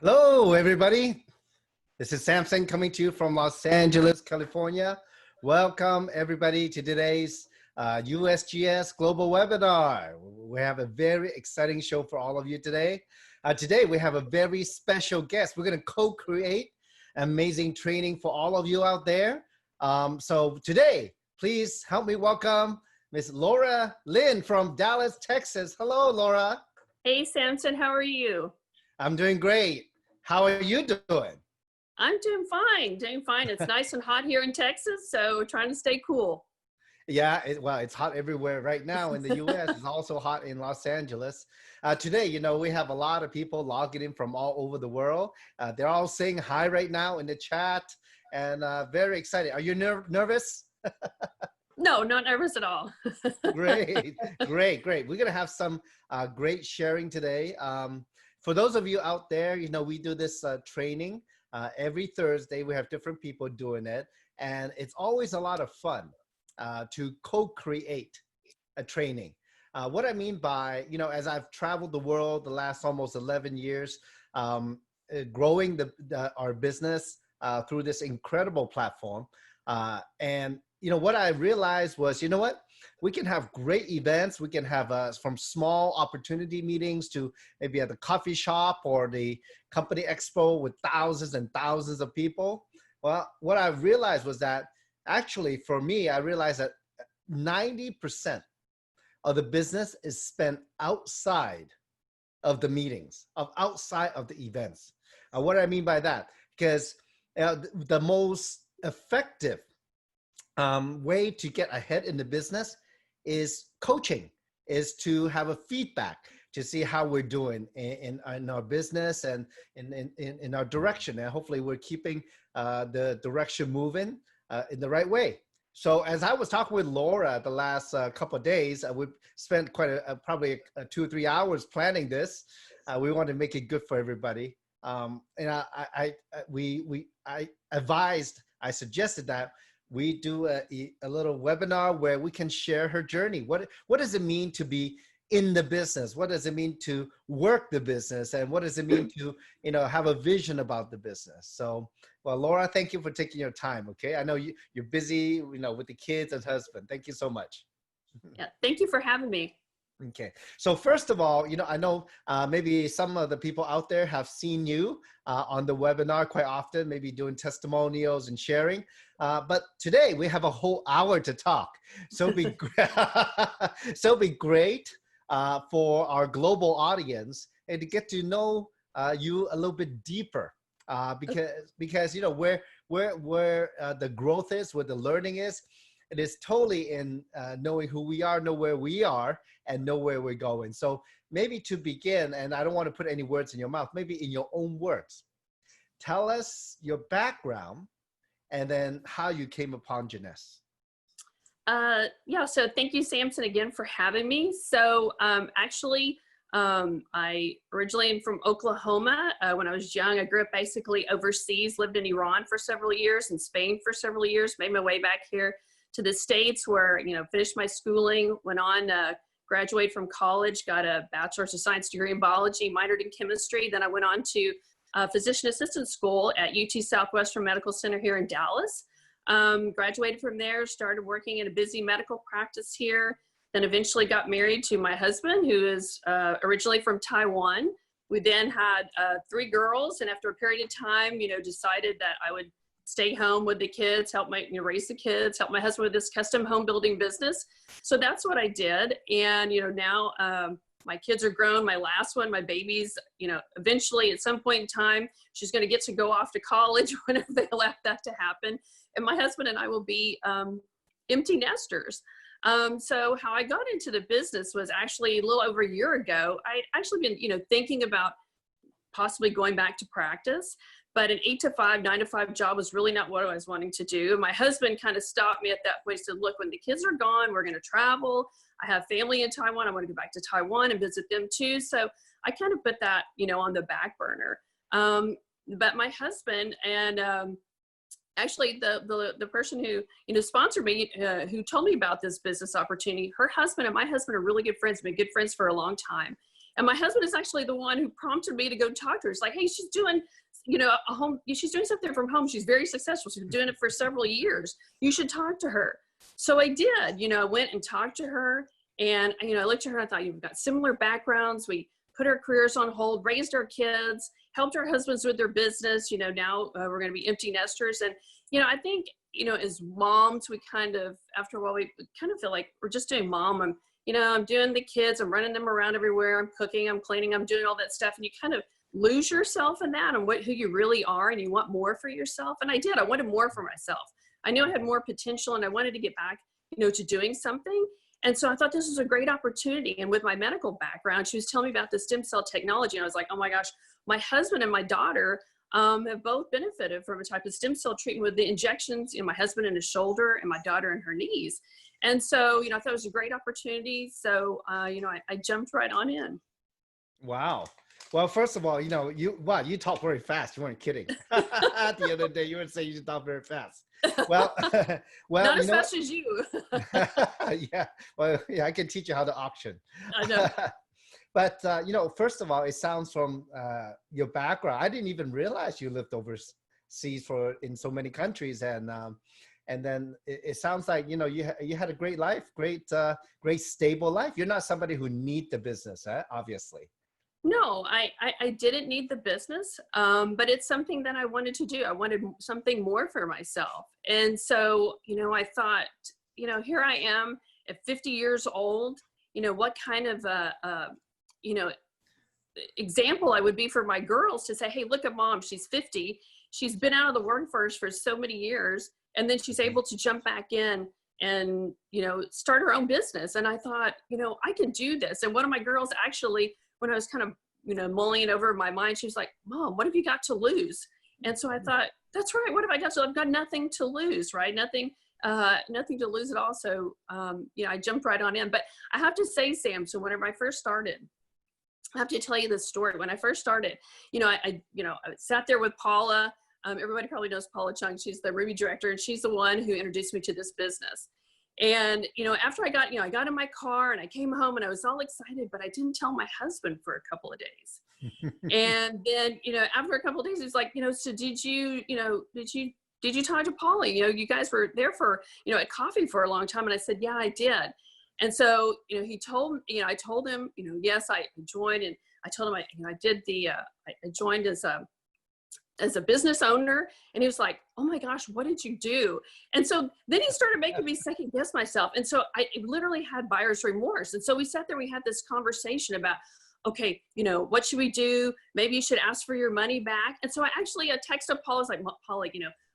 Hello, everybody. This is Samson coming to you from Los Angeles, California. Welcome, everybody, to today's USGS Global Webinar. We have a very exciting show for all of you today. Today, we have a very special guest. We're going to co-create amazing training for all of you out there. So today, please help me welcome Miss Laura Lynn from Dallas, Texas. Hello, Laura. Hey, Samson, how are you? I'm doing great. How are you doing? I'm doing fine, It's nice and hot here in Texas, so trying to stay cool. Yeah, well, it's hot everywhere right now in the US. It's also hot in Los Angeles. Today, we have a lot of people logging in from all over the world. They're all saying hi right now in the chat and very excited. Are you nervous? No, not nervous at all. Great. We're going to have some great sharing today. For those of you out there, we do this training every Thursday. We have different people doing it, and it's always a lot of fun to co-create a training. What I mean by, as I've traveled the world the last almost 11 years, growing our business through this incredible platform, and what I realized was, we can have great events. We can have from small opportunity meetings to maybe at the coffee shop or the company expo with thousands and thousands of people. Well, what I realized was that actually for me, I realized that 90% of the business is spent outside of the meetings, outside of the events. What do I mean by that? Because the most effective way to get ahead in the business is coaching, is to have a feedback to see how we're doing in our business and in our direction. And hopefully we're keeping the direction moving in the right way. So as I was talking with Laura the last couple of days, we spent probably 2 or 3 hours planning this. We want to make it good for everybody. And I suggested that we do a little webinar where we can share her journey. What does it mean to be in the business? What does it mean to work the business? And what does it mean to, have a vision about the business? So, well, Laura, thank you for taking your time. Okay. I know you're busy, with the kids and husband. Thank you so much. Yeah, thank you for having me. Okay. So first of all, I know maybe some of the people out there have seen you on the webinar quite often, maybe doing testimonials and sharing. But today we have a whole hour to talk. So it'd be great for our global audience and to get to know you a little bit deeper because where the growth is, where the learning is. It is totally in knowing who we are, know where we are, and know where we're going. So maybe to begin, and I don't want to put any words in your mouth, maybe in your own words, tell us your background and then how you came upon Jeunesse. Yeah, so thank you, Samson, again for having me. So I originally am from Oklahoma. When I was young, I grew up basically overseas, lived in Iran for several years and Spain for several years, made my way back here to the States where, finished my schooling, went on, graduated from college, got a bachelor's of science degree in biology, minored in chemistry. Then I went on to physician assistant school at UT Southwestern Medical Center here in Dallas. Graduated from there, started working in a busy medical practice here, then eventually got married to my husband, who is originally from Taiwan. We then had 3 girls, and after a period of time, decided that I would stay home with the kids, help raise the kids, help my husband with this custom home building business. So that's what I did. And, now my kids are grown. My last one, my baby's, eventually at some point in time, she's going to get to go off to college whenever they allow that to happen. And my husband and I will be empty nesters. So how I got into the business was actually a little over a year ago. I'd actually been, thinking about possibly going back to practice. But an 8 to 5, 9 to 5 job was really not what I was wanting to do. My husband kind of stopped me at that point. He said, look, when the kids are gone, we're going to travel. I have family in Taiwan. I want to go back to Taiwan and visit them too. So I kind of put that, on the back burner. But my husband and actually the person who, sponsored me, who told me about this business opportunity, her husband and my husband are really good friends, been good friends for a long time. And my husband is actually the one who prompted me to go talk to her. It's like, hey, she's doing, she's doing something from home. She's very successful. She's been doing it for several years. You should talk to her. So I did, I went and talked to her, and, I looked at her and I thought, you've got similar backgrounds. We put our careers on hold, raised our kids, helped our husbands with their business. Now we're going to be empty nesters. And, I think, as moms, we kind of, after a while, we kind of feel like we're just doing mom. I'm doing the kids, I'm running them around everywhere. I'm cooking, I'm cleaning, I'm doing all that stuff. And you kind of lose yourself in that and who you really are. And you want more for yourself. And I did, I wanted more for myself. I knew I had more potential and I wanted to get back, to doing something. And so I thought this was a great opportunity. And with my medical background, she was telling me about the stem cell technology. And I was like, oh my gosh, my husband and my daughter have both benefited from a type of stem cell treatment with the injections, my husband in his shoulder and my daughter in her knees. And so, I thought it was a great opportunity. So, I jumped right on in. Wow. Well, first of all, you talk very fast. You weren't kidding. At the end of the day, you would say you talk very fast. Well, not as fast as you. Yeah. Well, yeah, I can teach you how to auction. I know. But, first of all, it sounds from your background. I didn't even realize you lived overseas in so many countries. And then it sounds like, you had a great life, great stable life. You're not somebody who need the business, obviously. No, I didn't need the business, but it's something that I wanted to do. I wanted something more for myself. And so, I thought, here I am at 50 years old, what kind of, example I would be for my girls to say, hey, look at mom, she's 50. She's been out of the workforce for so many years. And then she's able to jump back in and, start her own business. And I thought, I can do this. And one of my girls actually, when I was kind of, mulling it over in my mind, she was like, Mom, what have you got to lose? And so I thought, that's right. What have I got to, I've got nothing to lose, right? Nothing to lose at all. So, I jumped right on in. But I have to say, Samson, whenever I first started, I have to tell you this story. When I first started, I sat there with Paula. Everybody probably knows Paula Chung. She's the Ruby director, and she's the one who introduced me to this business. And, after I got in my car and I came home and I was all excited, but I didn't tell my husband for a couple of days. And then, after a couple of days, he's like, so did you talk to Paula? You guys were there for, at coffee for a long time. And I said, yeah, I did. And so, he told, I told him, yes, I joined, and I told him I joined as a business owner. And he was like, oh my gosh, what did you do? And so then he started making me second guess myself. And so I literally had buyer's remorse. And so we sat there, we had this conversation about, okay, what should we do? Maybe you should ask for your money back. And so I actually texted Paula, I was like, Paula,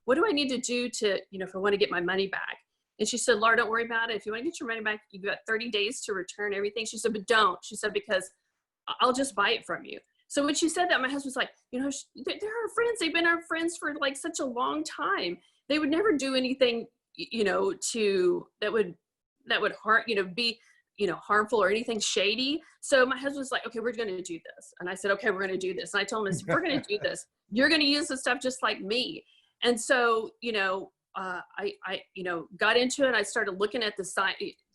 what do I need to do to, if I want to get my money back? And she said, Laura, don't worry about it. If you want to get your money back, you've got 30 days to return everything. She said, but don't. She said, because I'll just buy it from you. So when she said that, my husband's like, they're our friends. They've been our friends for like such a long time. They would never do anything, that would harm, be, harmful or anything shady. So my husband's like, okay, we're going to do this. And I said, okay, we're going to do this. And I told him, if we're going to do this, you're going to use the stuff just like me. And so, I got into it. I started looking at the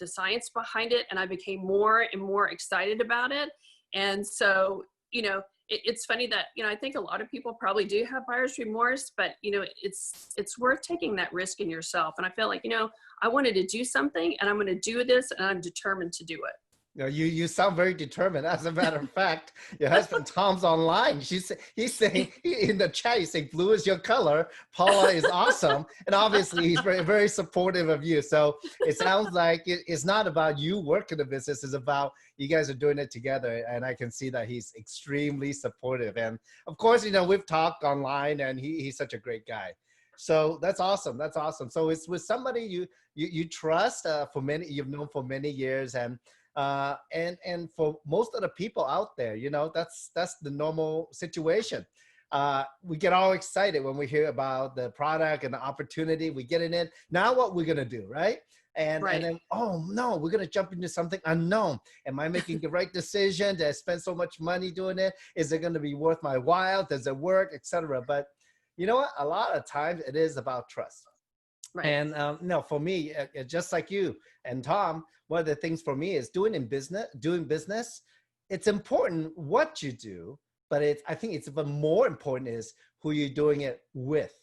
science behind it, and I became more and more excited about it. And so, it's funny that, I think a lot of people probably do have buyer's remorse, but, it's worth taking that risk in yourself. And I feel like, I wanted to do something, and I'm going to do this, and I'm determined to do it. You sound very determined. As a matter of fact, your husband Tom's online. He's saying in the chat, he's saying blue is your color. Paula is awesome, and obviously he's very, very supportive of you. So it sounds like it's not about you working the business; it's about you guys are doing it together. And I can see that he's extremely supportive. And of course, we've talked online, and he's such a great guy. So that's awesome. That's awesome. So it's with somebody you trust you've known for many years, and for most of the people out there, that's the normal situation. We get all excited when we hear about the product and the opportunity. We get in it. Now what we're going to do, right? And then, oh no, we're going to jump into something unknown. Am I making the right decision? Did I spend so much money doing it? Is it going to be worth my while? Does it work, etc.? But you know what? A lot of times it is about trust. Right. And for me, just like you and Tom, one of the things for me is doing business it's important what you do, but I think it's even more important is who you're doing it with,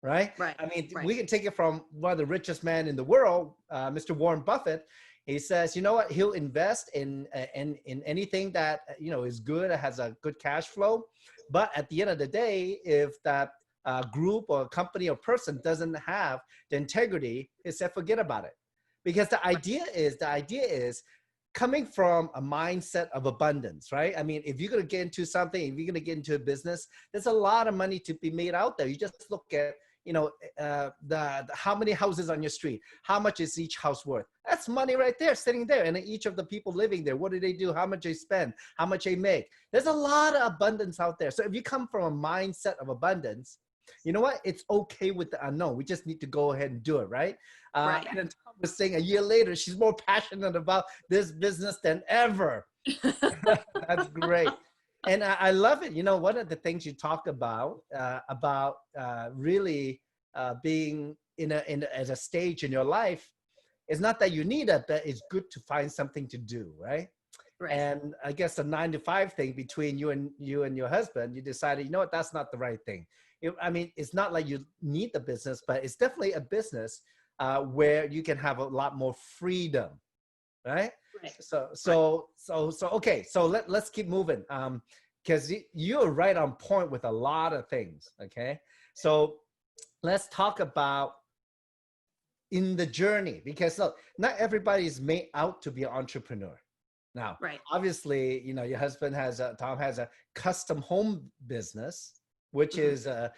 right? Right. I mean, Right. we can take it from one of the richest men in the world, Mr. Warren Buffett. He says, you know what? He'll invest in anything that, you know, is good, has a good cash flow. But at the end of the day, if that group or company or person doesn't have the integrity, he said, forget about it. Because the idea is coming from a mindset of abundance, right? I mean, if you're going to get into something, if you're going to get into a business, there's a lot of money to be made out there. You just look at, you know, the how many houses on your street, how much is each house worth? That's money right there, sitting there. And each of the people living there, what do they do? How much they spend? How much they make? There's a lot of abundance out there. So if you come from a mindset of abundance, you know what? It's okay with the unknown. We just need to go ahead and do it, right? Right. And then Tom was saying a year later, she's more passionate about this business than ever. That's great. And I love it. You know, one of the things you talk about really being at a stage in your life is not that you need it, but it's good to find something to do, right? Right. And I guess the 9-to-5 thing between you and your husband, you decided, you know what, that's not the right thing. I mean, it's not like you need the business, but it's definitely a business where you can have a lot more freedom, right? Right. So okay. So let's keep moving. Because you're right on point with a lot of things. Okay. So let's talk about in the journey, because look, not everybody is made out to be an entrepreneur. Now, Right. obviously, you know, your husband Tom has a custom home business, which is a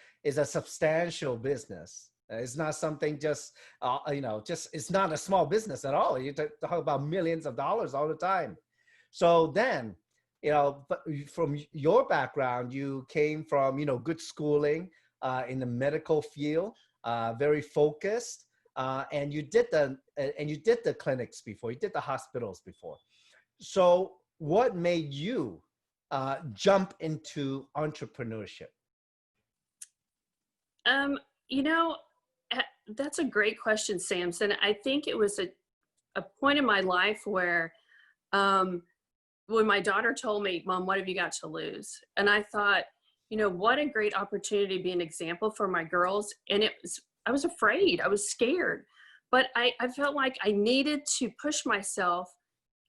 substantial business. It's not something just, you know, it's not a small business at all. You talk about millions of dollars all the time. So then, you know, but from your background, you came from, you know, good schooling in the medical field, very focused, and you did the clinics before, you did the hospitals before. So what made you jump into entrepreneurship? You know, that's a great question, Samson. I think it was a point in my life where when my daughter told me, Mom, what have you got to lose? And I thought, you know, what a great opportunity to be an example for my girls. And I was afraid, I was scared, but I felt like I needed to push myself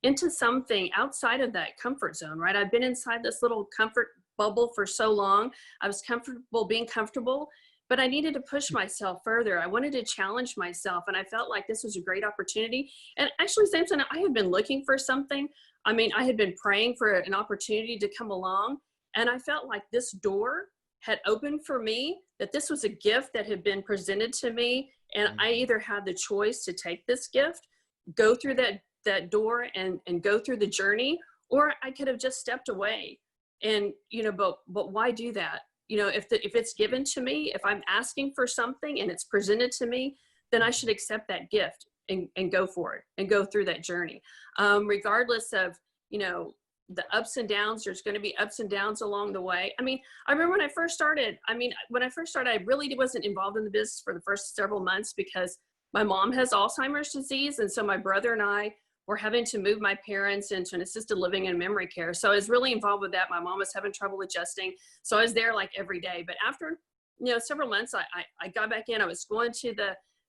into something outside of that comfort zone, right? I've been inside this little comfort bubble for so long. I was comfortable being comfortable, but I needed to push myself further. I wanted to challenge myself, and I felt like this was a great opportunity. And actually, Samson, I had been looking for something. I mean, I had been praying for an opportunity to come along, and I felt like this door had opened for me, that this was a gift that had been presented to me, and I either had the choice to take this gift, go through that door and go through the journey, or I could have just stepped away. And, you know, but why do that? You know, if it's given to me, if I'm asking for something and it's presented to me, then I should accept that gift and go for it and go through that journey. Regardless of, you know, the ups and downs, there's going to be ups and downs along the way. I mean, I remember when I first started, I really wasn't involved in the business for the first several months because my mom has Alzheimer's disease. And so my brother and I were having to move my parents into an assisted living and memory care. So I was really involved with that. My mom was having trouble adjusting. So I was there like every day. But after, you know, several months, I got back in. I was going to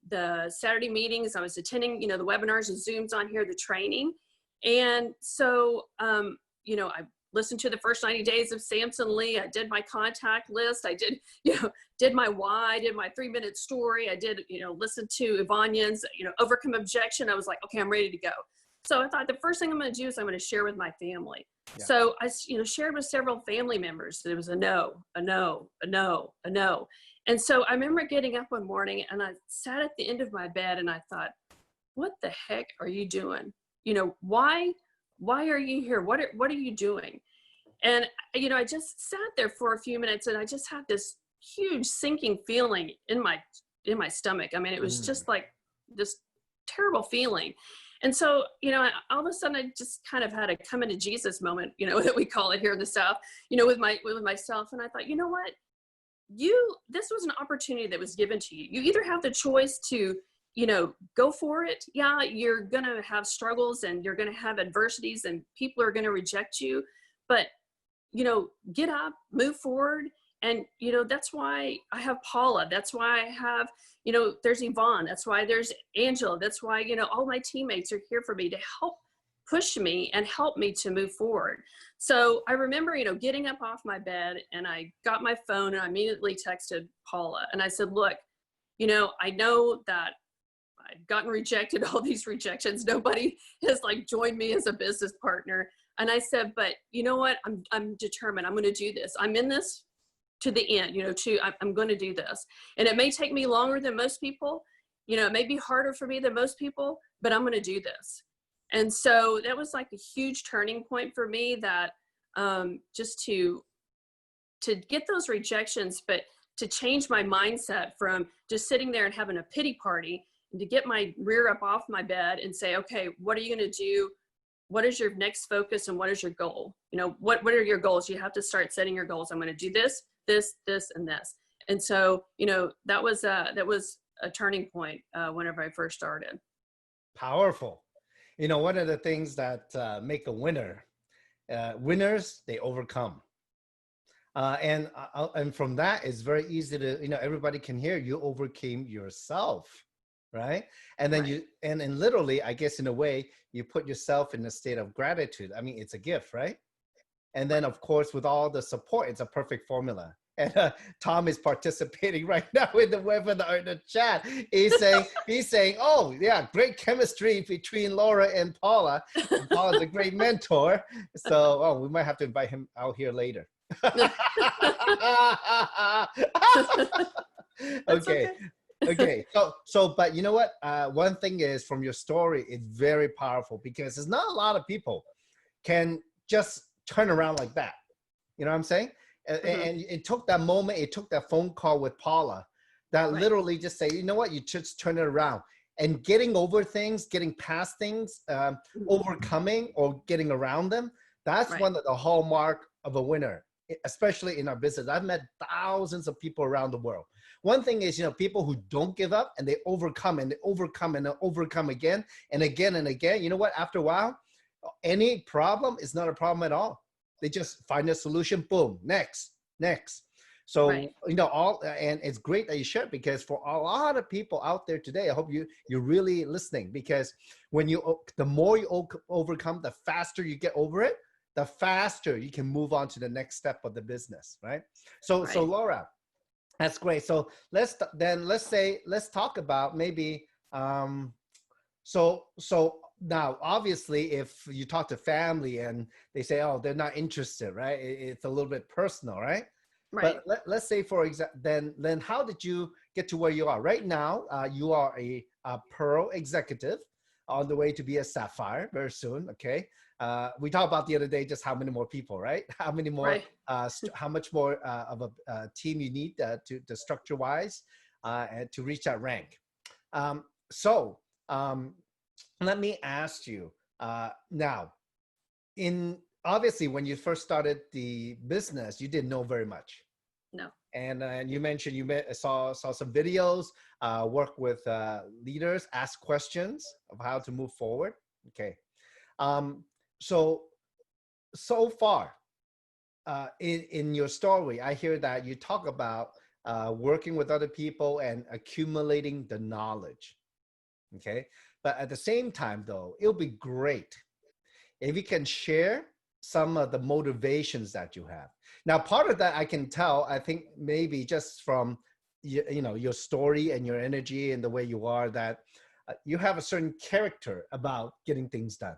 the Saturday meetings. I was attending, you know, the webinars and Zooms on here, the training. And so, you know, I listened to the first 90 days of Samson Lee. I did my contact list. I did, you know, did my why, I did my 3-minute story. I did, you know, listen to Yvonne Yin's, you know, overcome objection. I was like, okay, I'm ready to go. So I thought the first thing I'm going to do is I'm going to share with my family. Yeah. So I, you know, shared with several family members. There was a no, a no, a no, a no. And so I remember getting up one morning and I sat at the end of my bed and I thought, what the heck are you doing? You know, why are you here? What are you doing? And, you know, I just sat there for a few minutes and I just had this huge sinking feeling in my stomach. I mean, it was just like this terrible feeling. And so, you know, all of a sudden I just kind of had a come into Jesus moment, you know, that we call it here in the South, you know, with myself. And I thought, you know what, this was an opportunity that was given to you. You either have the choice to, you know, go for it. Yeah, you're going to have struggles and you're going to have adversities and people are going to reject you. but, get up, move forward. And, that's why I have Paula. That's why I have, there's Yvonne. That's why there's Angela. That's why, all my teammates are here for me to help push me and help me to move forward. So I remember, getting up off my bed, and I got my phone and I immediately texted Paula and I said, look, I know that I've gotten rejected, all these rejections. Nobody has joined me as a business partner. And I said, but you know what? I'm determined. I'm going to do this. I'm in this to the end, I'm going to do this. And it may take me longer than most people. It may be harder for me than most people, but I'm going to do this. And so that was a huge turning point for me, that just to get those rejections, but to change my mindset from just sitting there and having a pity party, and to get my rear up off my bed and say, okay, what are you going to do? What is your next focus, and what is your goal? What are your goals? You have to start setting your goals. I'm going to do this, and this. And so, that was a turning point whenever I first started. Powerful. One of the things that make a winner, winners, they overcome. And from that, it's very easy to, everybody can hear you overcame yourself, right? And then right. and literally, I guess in a way, you put yourself in a state of gratitude. I mean, it's a gift, right? And then, of course, with all the support, it's a perfect formula. And Tom is participating right now in the webinar, in the chat. He's saying, oh yeah, great chemistry between Laura and Paula. And Paula's a great mentor. So, we might have to invite him out here later. Okay. So, but you know what? One thing is, from your story, it's very powerful, because there's not a lot of people can just turn around like that. You know what I'm saying? And it took that moment, it took that phone call with Paula that literally just say, you know what, you just turn it around. And getting over things, getting past things, overcoming or getting around them, that's one of the hallmark of a winner, especially in our business. I've met thousands of people around the world. One thing is, people who don't give up, and they overcome and they overcome and they overcome again and again and again. You know what? After a while, any problem is not a problem at all. They just find a solution, boom, next. So, and it's great that you shared, because for a lot of people out there today, I hope you're really listening, because the more you overcome, the faster you get over it, the faster you can move on to the next step of the business, right? So Laura, that's great. So let's talk about maybe, so now, obviously, if you talk to family and they say, oh, they're not interested, right? It's a little bit personal, right? Right. But let's say, for example, then how did you get to where you are? Right now, you are a Pearl executive on the way to be a Sapphire very soon, okay? We talked about the other day just how many more people, right? How many more, how much more of a team you need to structure-wise and to reach that rank. Let me ask you now, obviously when you first started the business, you didn't know very much. No. And you mentioned you saw some videos, work with leaders, ask questions of how to move forward. Okay. So far in your story, I hear that you talk about working with other people and accumulating the knowledge. Okay. But at the same time, though, it'll be great if you can share some of the motivations that you have. Now, part of that I can tell, I think maybe just from your story and your energy and the way you are, that you have a certain character about getting things done.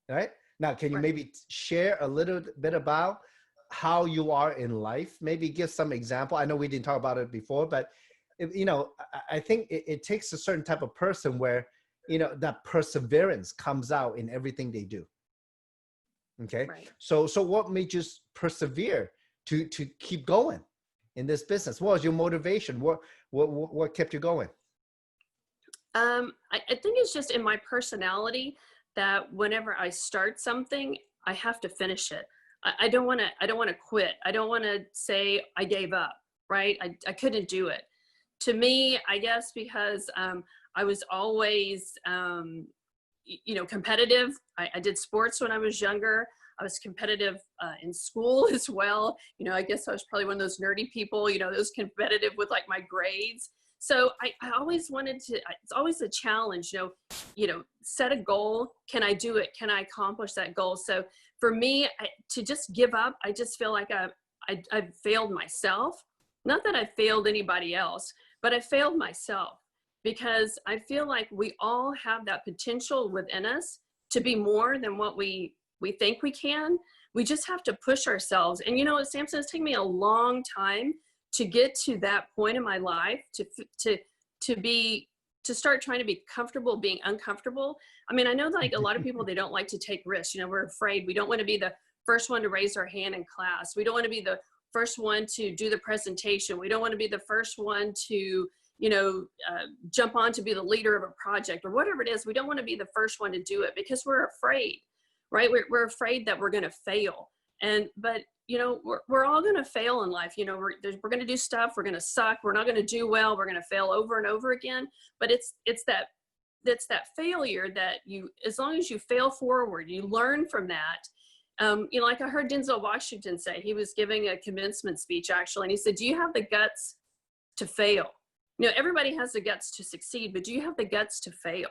Right? Now, can you maybe share a little bit about how you are in life? Maybe give some example. I know we didn't talk about it before, but I think it takes a certain type of person where, that perseverance comes out in everything they do. Okay. Right. So what made you persevere to keep going in this business? What was your motivation? What kept you going? I think it's just in my personality that whenever I start something, I have to finish it. I don't want to quit. I don't want to say I gave up, right? I couldn't do it. To me, I guess because I was always, competitive. I did sports when I was younger. I was competitive in school as well. I guess I was probably one of those nerdy people, those competitive with like my grades. So I always wanted to, it's always a challenge, set a goal. Can I do it? Can I accomplish that goal? So for me, to just give up, I just feel like I've failed myself. Not that I failed anybody else, but I failed myself, because I feel like we all have that potential within us to be more than what we think we can. We just have to push ourselves. And Samson, it's taken me a long time to get to that point in my life, to start trying to be comfortable being uncomfortable. I mean, I know that like a lot of people, they don't like to take risks. We're afraid. We don't want to be the first one to raise our hand in class. We don't want to be the first one to do the presentation. We don't want to be the first one to, jump on to be the leader of a project or whatever it is. We don't want to be the first one to do it because we're afraid, right? We're afraid that we're going to fail. But we're all going to fail in life. We're going to do stuff. We're going to suck. We're not going to do well. We're going to fail over and over again. But it's that failure that as long as you fail forward, you learn from that. Like I heard Denzel Washington say, he was giving a commencement speech actually, and he said, do you have the guts to fail? Everybody has the guts to succeed, but do you have the guts to fail?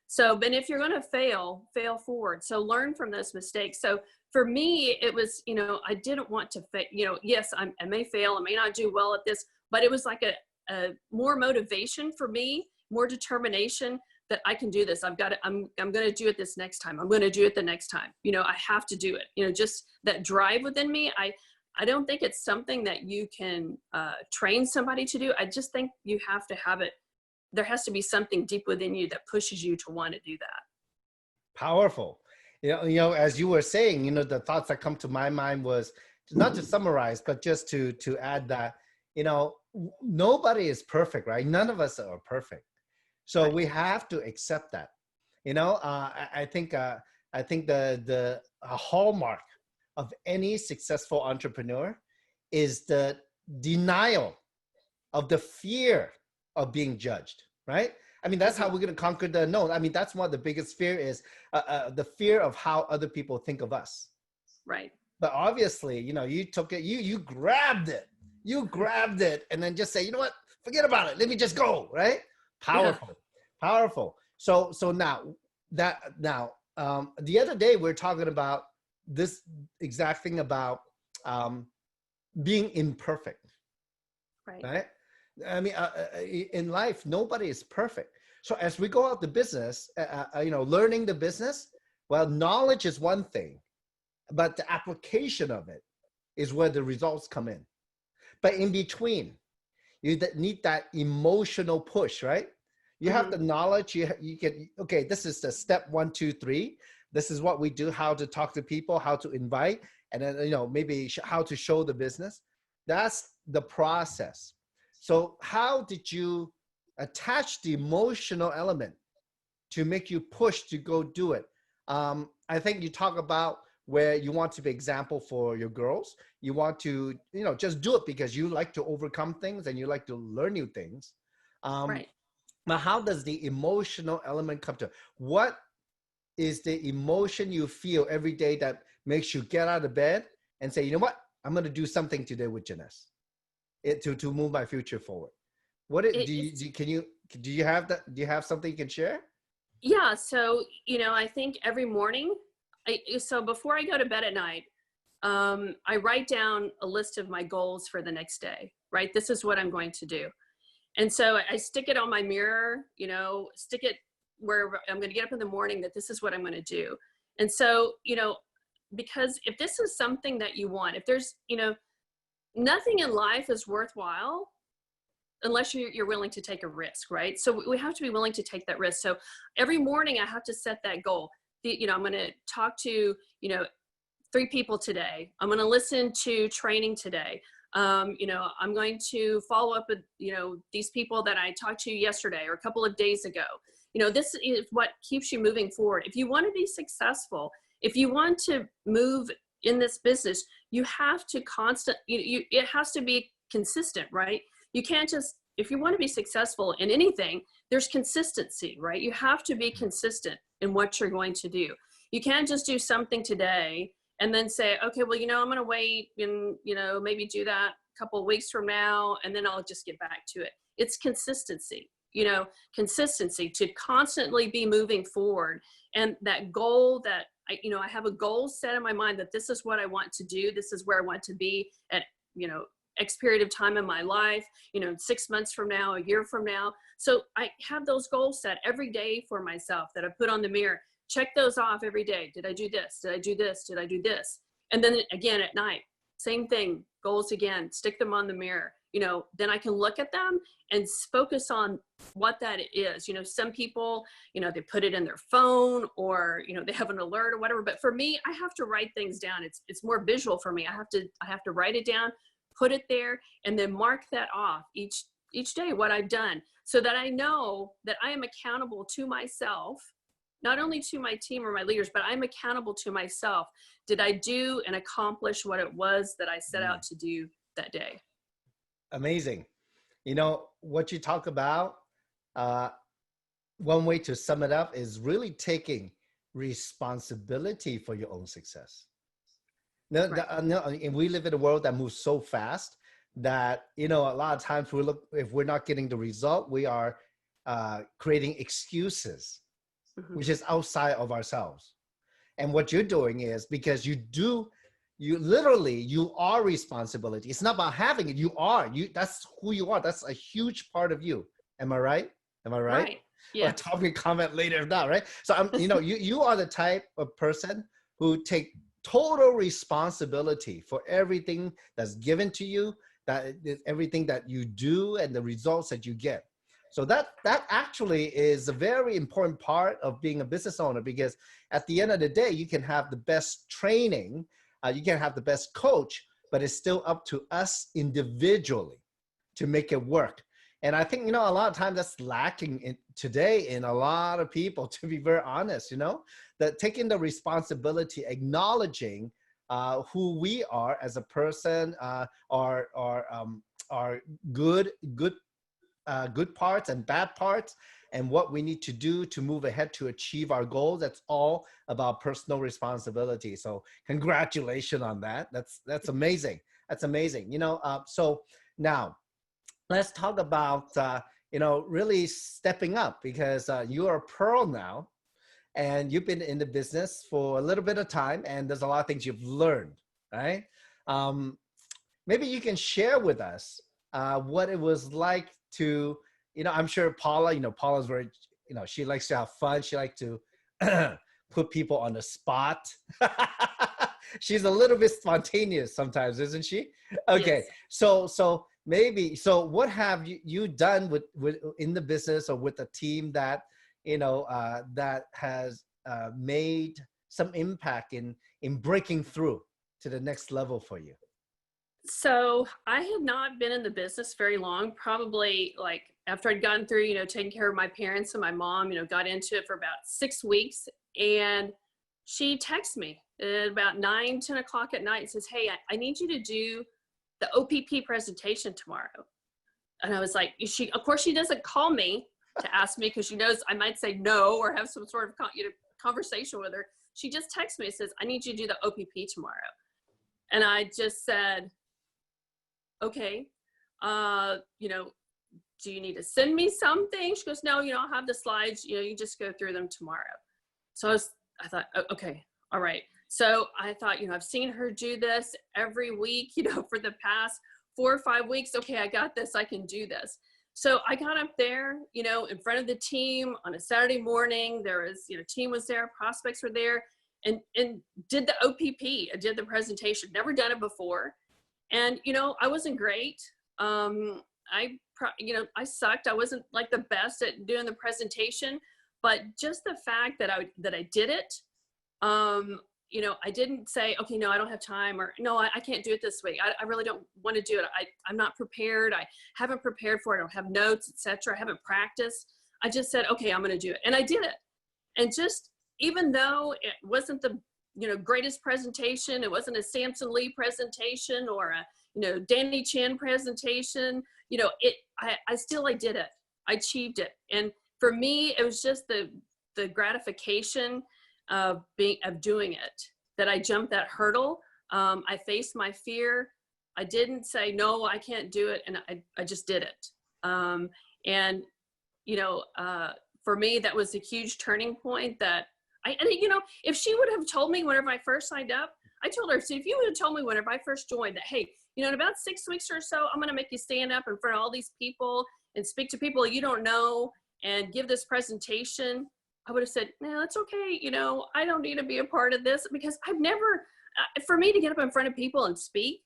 So, but if you're going to fail forward. So learn from those mistakes. So for me, it was, I didn't want to fail. Yes, I may fail. I may not do well at this, but it was like a more motivation for me, more determination that I can do this. I'm going to do it this next time. I'm going to do it the next time. I have to do it. Just that drive within me. I don't think it's something that you can train somebody to do. I just think you have to have it. There has to be something deep within you that pushes you to want to do that. Powerful. As you were saying, the thoughts that come to my mind was not to summarize, but just to add that, nobody is perfect, right? None of us are perfect. So right. We have to accept that. I think the hallmark of any successful entrepreneur is the denial of the fear of being judged, right? I mean, that's how we're going to conquer the no. I mean, that's one of the biggest fear is the fear of how other people think of us. Right. But obviously, you took it, you grabbed it and then just say, you know what, forget about it. Let me just go. Right. Powerful, powerful. So now the other day we're talking about this exact thing about being imperfect. Right. I mean, in life, nobody is perfect. So as we go out the business, learning the business, well, knowledge is one thing, but the application of it is where the results come in. But in between, you need that emotional push, right? You have the knowledge, you can, okay, this is the step 1, 2, 3. This is what we do, how to talk to people, how to invite, and then, maybe how to show the business. That's the process. So how did you attach the emotional element to make you push to go do it? I think you talk about where you want to be example for your girls. You want to, just do it because you like to overcome things and you like to learn new things. Right. Now, how does the emotional element come to? What is the emotion you feel every day that makes you get out of bed and say, you know what, I'm going to do something today with Janice to move my future forward? Do you have that? Do you have something you can share? Yeah. So, I think every morning, so before I go to bed at night, I write down a list of my goals for the next day, right? This is what I'm going to do. And so I stick it on my mirror, stick it where I'm going to get up in the morning that this is what I'm going to do. And so, because if this is something that you want, if there's, nothing in life is worthwhile unless you're willing to take a risk, right? So we have to be willing to take that risk. So every morning I have to set that goal. I'm going to talk to, 3 people today. I'm going to listen to training today. I'm going to follow up with, these people that I talked to yesterday or a couple of days ago. This is what keeps you moving forward. If you want to be successful, if you want to move in this business, you have to it has to be consistent, right? You can't just, if you want to be successful in anything, there's consistency, right? You have to be consistent in what you're going to do. You can't just do something today and then say, okay, well, I'm going to wait and, maybe do that a couple of weeks from now, and then I'll just get back to it. It's consistency, consistency to constantly be moving forward. And that goal that I have a goal set in my mind that this is what I want to do. This is where I want to be at, X period of time in my life, 6 months from now, a year from now. So I have those goals set every day for myself that I put on the mirror. Check those off every day. Did I do this? Did I do this? Did I do this? And then again at night, same thing, goals again, stick them on the mirror. Then I can look at them and focus on what that is. Some people, they put it in their phone, or, they have an alert or whatever. But for me, I have to write things down. It's more visual for me. I have to write it down, put it there, and then mark that off each day, what I've done, so that I know that I am accountable to myself, not only to my team or my leaders, but I'm accountable to myself. Did I do and accomplish what it was that I set out to do that day? Amazing. What you talk about, one way to sum it up is really taking responsibility for your own success. No, and we live in a world that moves so fast that, a lot of times if we're not getting the result, we are creating excuses, which is outside of ourselves. And what you're doing is, because you are responsibility. It's not about having it. That's who you are. That's a huge part of you. Am I right? Right. Yeah. Or tell me, comment later if not, right? So you are the type of person who take total responsibility for everything that's given to you, everything that you do and the results that you get. So that actually is a very important part of being a business owner, because at the end of the day, you can have the best training, you can have the best coach, but it's still up to us individually to make it work. And I think, a lot of times that's lacking today in a lot of people, to be very honest, that taking the responsibility, acknowledging who we are as a person, our good parts and bad parts, and what we need to do to move ahead to achieve our goals. That's all about personal responsibility. So congratulations on that. That's amazing. That's amazing. So now let's talk about, really stepping up, because you are a pro now, and you've been in the business for a little bit of time, and there's a lot of things you've learned, right? Maybe you can share with us what it was like to, I'm sure Paula's very, she likes to have fun. She likes to put people on the spot. She's a little bit spontaneous sometimes, isn't she? Okay. Yes. So what have you done with in the business or with the team that, that has made some impact in breaking through to the next level for you? So I had not been in the business very long, probably like after I'd gotten through, taking care of my parents and my mom, got into it for about 6 weeks. And she texted me at about 9, 10 o'clock at night and says, hey, I need you to do the OPP presentation tomorrow. And I was like, of course she doesn't call me to ask me, because she knows I might say no or have some sort of conversation with her. She just texts me and says, I need you to do the OPP tomorrow. And I just said, okay, do you need to send me something? She goes, no, I'll have the slides, you just go through them tomorrow. So I thought, okay, all right. So I thought, I've seen her do this every week, for the past 4 or 5 weeks. Okay, I got this, I can do this. So I got up there, in front of the team on a Saturday morning. There was, team was there, prospects were there, and did the OPP. I did the presentation, never done it before. And, I wasn't great. I sucked. I wasn't like the best at doing the presentation, but just the fact that I did it, I didn't say, okay, no, I don't have time, or no, I can't do it this week. I really don't want to do it. I'm not prepared. I haven't prepared for it. I don't have notes, etc. I haven't practiced. I just said, okay, I'm going to do it. And I did it. And just, even though it wasn't the, greatest presentation, it wasn't a Samson Lee presentation or a, Danny Chan presentation, I did it. I achieved it. And for me, it was just the gratification of doing it that I jumped that hurdle. I faced my fear. I didn't say, no, I can't do it. And I just did it. And, you know, for me, that was a huge turning point that you know, if she would have told me whenever I first signed up, I told her, so if you would have told me whenever I first joined that, hey, you know, in about 6 weeks or so, I'm going to make you stand up in front of all these people and speak to people you don't know and give this presentation, I would have said, no, it's okay. You know, I don't need to be a part of this, because I've never, for me to get up in front of people and speak,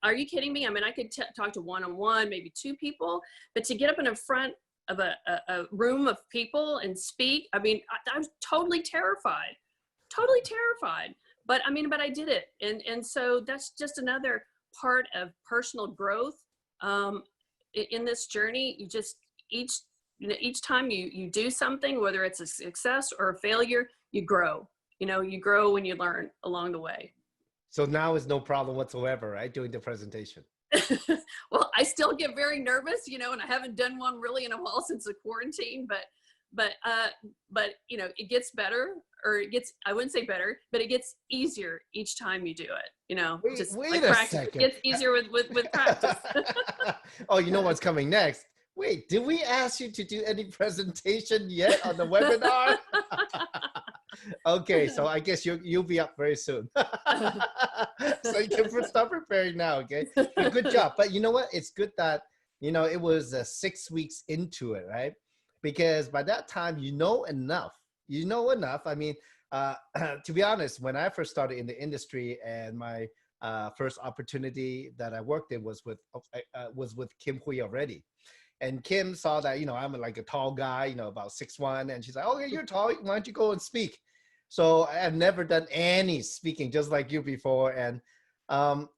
are you kidding me? I mean, I could talk to one-on-one, maybe 2 people, but to get up in front of a room of people and speak, I mean, I was totally terrified. But I mean, but I did it. And so that's just another part of personal growth. In this journey, you just, each time you do something, whether it's a success or a failure, you grow. You know, you grow when you learn along the way. So now is no problem whatsoever, right? Doing the presentation. Well, I still get very nervous, you know, and I haven't done one really in a while since the quarantine, but you know, it gets better, or it gets, I wouldn't say better, but it gets easier each time you do it, you know. Wait a second. It gets easier with practice. Oh, you know what's coming next? Wait, did we ask you to do any presentation yet on the webinar? Okay, so I guess you'll be up very soon. So you can start preparing now, okay? But good job. But you know what? It's good that, you know, it was 6 weeks into it, right? Because by that time, you know enough. You know enough. I mean, to be honest, when I first started in the industry, and my first opportunity that I worked in was with Kim Hui already. And Kim saw that, you know, I'm like a tall guy, you know, about 6'1", and she's like, okay, you're tall, why don't you go and speak? So I've never done any speaking just like you before. And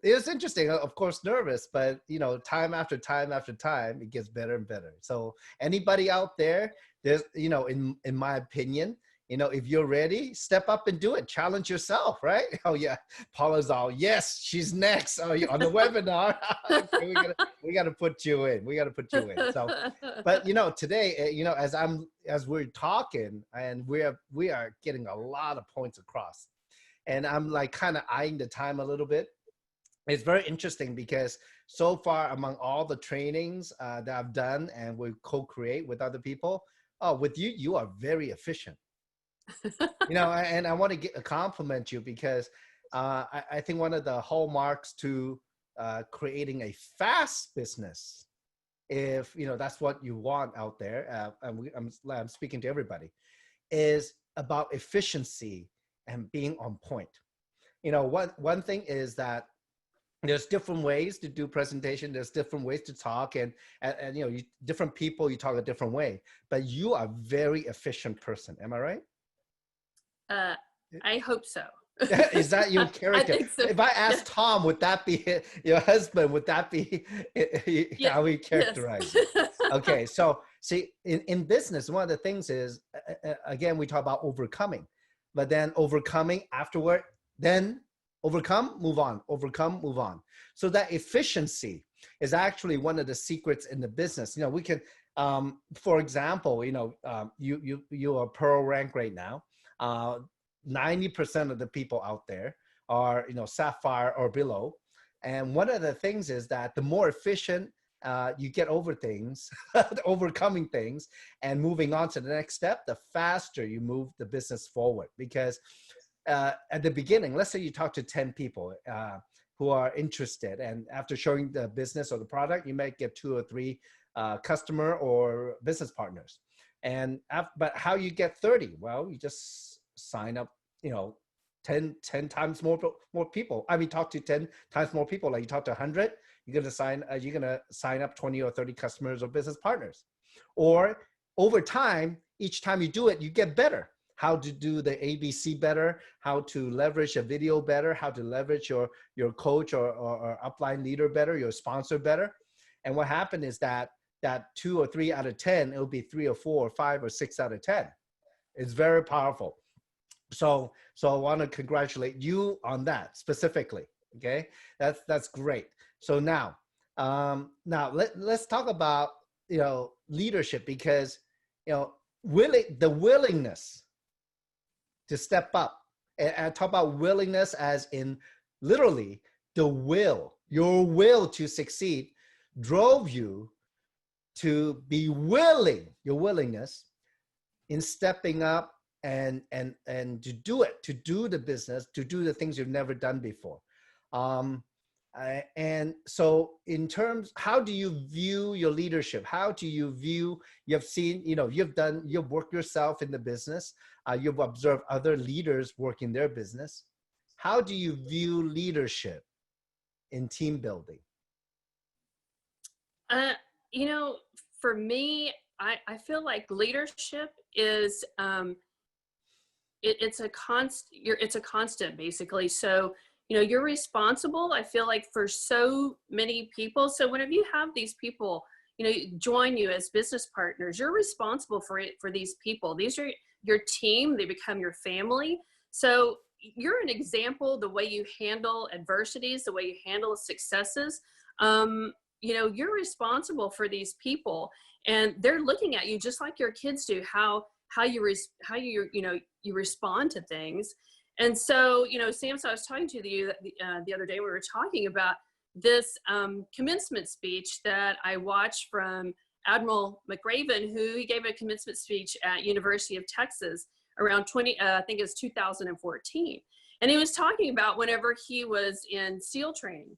it was interesting, of course, nervous, but, you know, time after time after time, it gets better and better. So anybody out there, there's, you know, in my opinion, you know, if you're ready, step up and do it. Challenge yourself, right? Oh yeah, Paula's all, yes, she's next. Oh, you're on the webinar. Okay, we gotta put you in. We gotta put you in. So, but you know, today, you know, as we're talking, and we are getting a lot of points across, and I'm like kind of eyeing the time a little bit. It's very interesting because so far, among all the trainings that I've done and we co-create with other people, with you, you are very efficient. You know, and I want to compliment you, because I think one of the hallmarks to creating a fast business, if you know that's what you want out there, I'm speaking to everybody, is about efficiency and being on point. You know, one thing is that there's different ways to do presentation. There's different ways to talk, and you know, different people, you talk a different way. But you are a very efficient person. Am I right? I hope so. Is that your character? I think so. If I asked Tom, would that be your husband? Would that be how he characterized it? Okay, so see, in business, one of the things is, again, we talk about overcoming, but then overcoming afterward, then overcome, move on, overcome, move on. So that efficiency is actually one of the secrets in the business. You know, we can, for example, you know, you are Pearl rank right now. 90% of the people out there are, you know, Sapphire or below. And one of the things is that the more efficient you get over things, overcoming things and moving on to the next step, the faster you move the business forward. Because at the beginning, let's say you talk to 10 people who are interested, and after showing the business or the product, you might get 2 or 3 customer or business partners. And but how you get 30? Well, you just sign up, you know, 10 times more people. I mean, talk to 10 times more people. Like you talk to 100, you're gonna sign up 20 or 30 customers or business partners. Or over time, each time you do it, you get better. How to do the ABC better, how to leverage a video better, how to leverage your coach or upline leader better, your sponsor better. And what happened is that 2 or 3 out of 10, it'll be 3 or 4 or 5 or 6 out of 10. It's very powerful. So I want to congratulate you on that specifically. Okay, that's great. So now let's talk about, you know, leadership, because, you know, the willingness to step up And I talk about willingness as in literally the will, your will to succeed drove you to be willing, your willingness in stepping up and to do it, to do the business, to do the things you've never done before. Um, and so in terms, how do you view your leadership? How do you view, you've seen, you've worked yourself in the business, you've observed other leaders work in their business. How do you view leadership in team building? Uh, you know, for me, I feel like leadership is it's a constant basically. So you're responsible, I feel like, for so many people. So whenever you have these people join you as business partners, you're responsible for these people. These are your team. They become your family. So you're an example, the way you handle adversities, the way you handle successes. You're responsible for these people, and they're looking at you just like your kids do, how you respond to things. And so, Samson, I was talking to you the other day, we were talking about this commencement speech that I watched from Admiral McRaven, who he gave a commencement speech at University of Texas around I think it was 2014. And he was talking about whenever he was in SEAL training,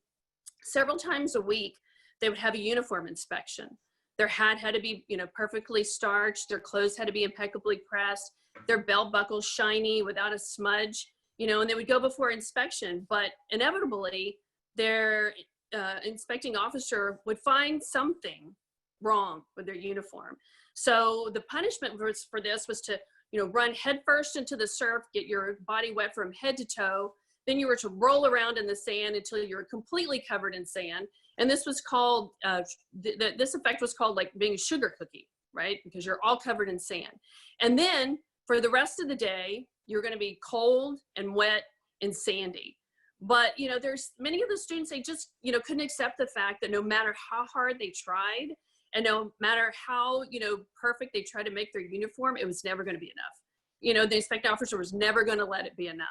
several times a week, they would have a uniform inspection. Their hat had to be, perfectly starched. Their clothes had to be impeccably pressed. Their belt buckles shiny without a smudge, and they would go before inspection. But inevitably, their inspecting officer would find something wrong with their uniform. So the punishment for this was to, run headfirst into the surf, get your body wet from head to toe. Then you were to roll around in the sand until you were completely covered in sand. And this was called, this effect was called like being a sugar cookie, right? Because you're all covered in sand. And then for the rest of the day, you're going to be cold and wet and sandy. But, there's many of the students, they just, couldn't accept the fact that no matter how hard they tried and no matter how, perfect they tried to make their uniform, it was never going to be enough. The inspecting officer was never going to let it be enough.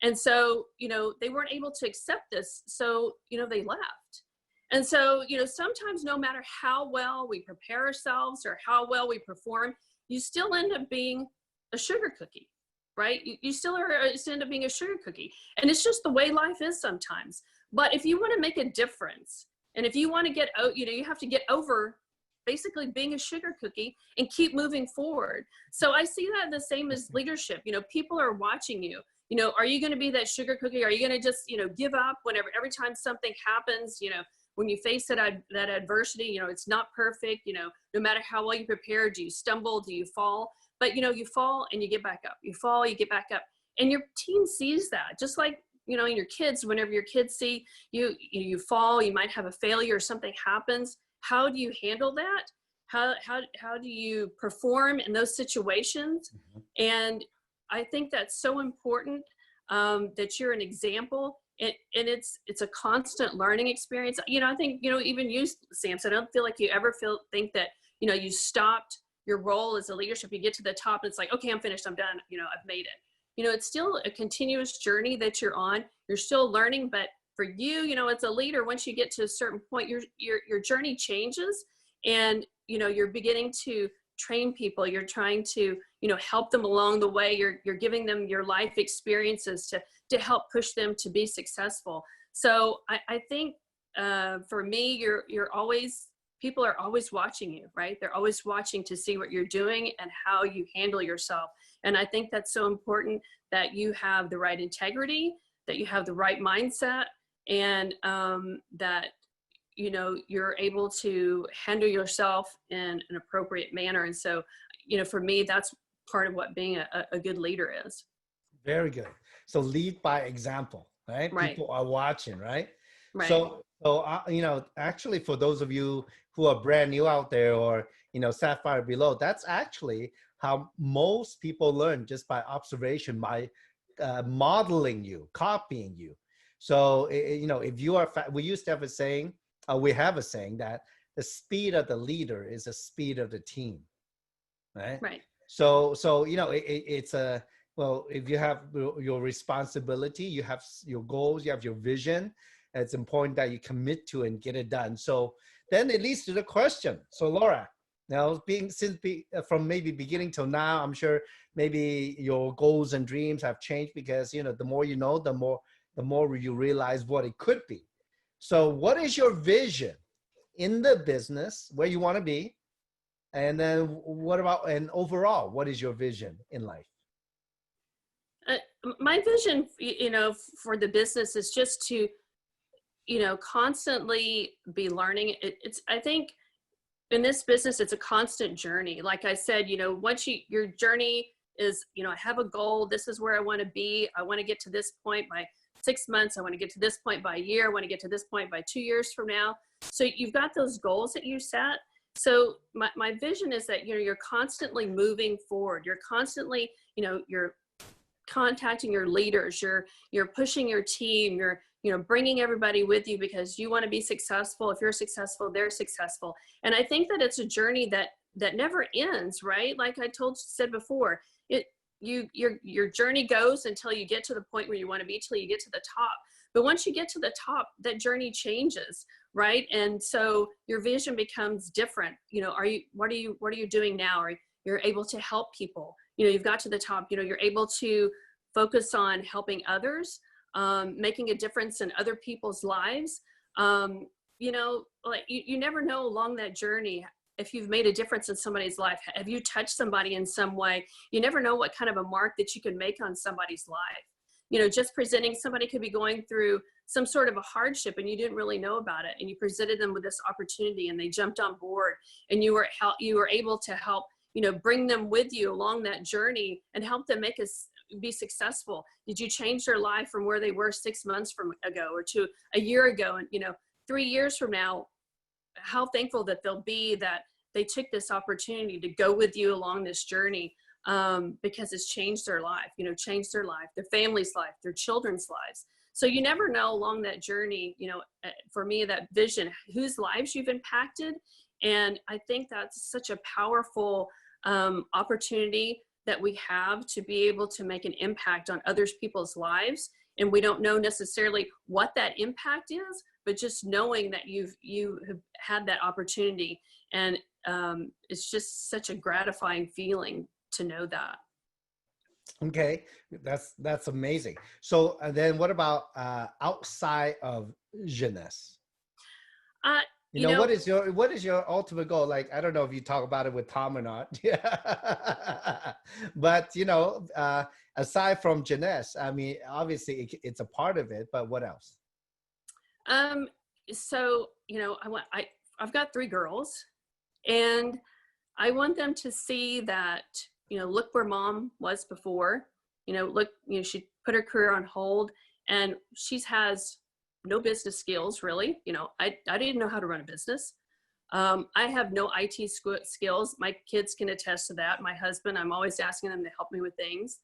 And so, they weren't able to accept this. So, they left. And so, sometimes no matter how well we prepare ourselves or how well we perform, you still end up being a sugar cookie, right? You still end up being a sugar cookie. And it's just the way life is sometimes. But if you want to make a difference, and if you want to get, you have to get over basically being a sugar cookie and keep moving forward. So I see that the same as leadership. People are watching you. Are you going to be that sugar cookie? Are you going to just, give up every time something happens, when you face that adversity, it's not perfect, no matter how well you prepare, do you stumble, do you fall? But, you fall and you get back up. You fall, you get back up. And your team sees that. Just like, in your kids, whenever your kids see you fall, you might have a failure or something happens. How do you handle that? How do you perform in those situations? Mm-hmm. And I think that's so important, that you're an example. And it's a constant learning experience. I think, even you, Samson, I don't feel like you ever think that, you stopped your role as a leadership. You get to the top and it's like, okay, I'm finished, I'm done, I've made it. It's still a continuous journey that you're on. You're still learning, but for you, as a leader, once you get to a certain point, your journey changes, and, you're beginning to train people. You're trying to, help them along the way. You're giving them your life experiences to help push them to be successful. So I think for me, people are always watching you, right? They're always watching to see what you're doing and how you handle yourself. And I think that's so important, that you have the right integrity, that you have the right mindset, and that you're able to handle yourself in an appropriate manner. And so, for me, that's part of what being a good leader is. Very good. So lead by example, right? Right. People are watching, right? Right. So actually, for those of you who are brand new out there, or, Sapphire Below, that's actually how most people learn, just by observation, by modeling you, copying you. So, if you are, we used to have a saying, we have a saying that the speed of the leader is the speed of the team, right? Right. So it's a, Well, if you have your responsibility, you have your goals, you have your vision, it's important that you commit to and get it done. So then it leads to the question. So Laura, now from maybe beginning till now, I'm sure maybe your goals and dreams have changed because the more you know, the more you realize what it could be. So what is your vision in the business where you want to be? And then what about, and overall, what is your vision in life? Uh, my vision, for the business is just to, constantly be learning. I think in this business, it's a constant journey. Like I said, once your journey is, I have a goal. This is where I want to be. I want to get to this point by 6 months. I want to get to this point by a year. I want to get to this point by 2 years from now. So you've got those goals that you set. So my vision is that, you're constantly moving forward. You're constantly, you're contacting your leaders, you're pushing your team, you're bringing everybody with you because you want to be successful. If you're successful, they're successful. And I think that it's a journey that never ends, right? Like I said before, your journey goes until you get to the point where you want to be, till you get to the top. But once you get to the top, that journey changes, right? And so your vision becomes different. What are you doing now? Or you're able to help people. You've got to the top, you're able to focus on helping others, making a difference in other people's lives. Like you never know along that journey if you've made a difference in somebody's life. Have you touched somebody in some way? You never know what kind of a mark that you can make on somebody's life. Just presenting, somebody could be going through some sort of a hardship and you didn't really know about it, and you presented them with this opportunity and they jumped on board, and you were able to help bring them with you along that journey and help them be successful. Did you change their life from where they were 6 months ago or to a year ago? And 3 years from now, how thankful that they'll be that they took this opportunity to go with you along this journey, because it's changed their life, their family's life, their children's lives. So you never know along that journey, for me, that vision, whose lives you've impacted. And I think that's such a powerful opportunity that we have to be able to make an impact on other people's lives. And we don't know necessarily what that impact is, but just knowing that you have had that opportunity. And it's just such a gratifying feeling to know that. Okay, that's amazing. So then what about outside of jeunesse? Uh, What is your ultimate goal? Like, I don't know if you talk about it with Tom or not. Yeah. But aside from jeunesse, I mean, obviously it's a part of it, but what else? So, I've got 3 girls, and I want them to see that, look where mom was before, she put her career on hold, and she has no business skills, really. I didn't know how to run a business. I have no IT skills. My kids can attest to that. My husband, I'm always asking them to help me with things.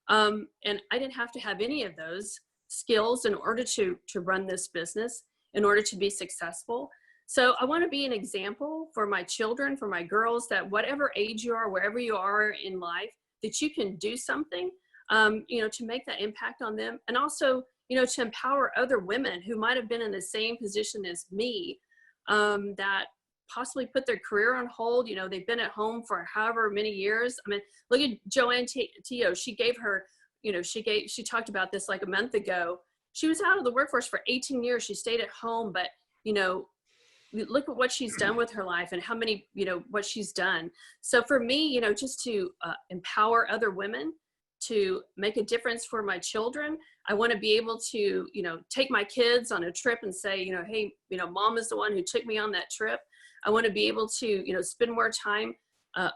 And I didn't have to have any of those skills in order to run this business, in order to be successful. So I want to be an example for my children, for my girls, that whatever age you are, wherever you are in life, that you can do something, to make that impact on them. And also, to empower other women who might have been in the same position as me, that possibly put their career on hold. They've been at home for however many years. I mean, look at Joanne Tio. She talked about this like a month ago. She was out of the workforce for 18 years. She stayed at home, but, look at what she's done with her life and how many, what she's done. So for me, just to empower other women, to make a difference for my children. I want to be able to, take my kids on a trip and say, hey, mom is the one who took me on that trip. I want to be able to, spend more time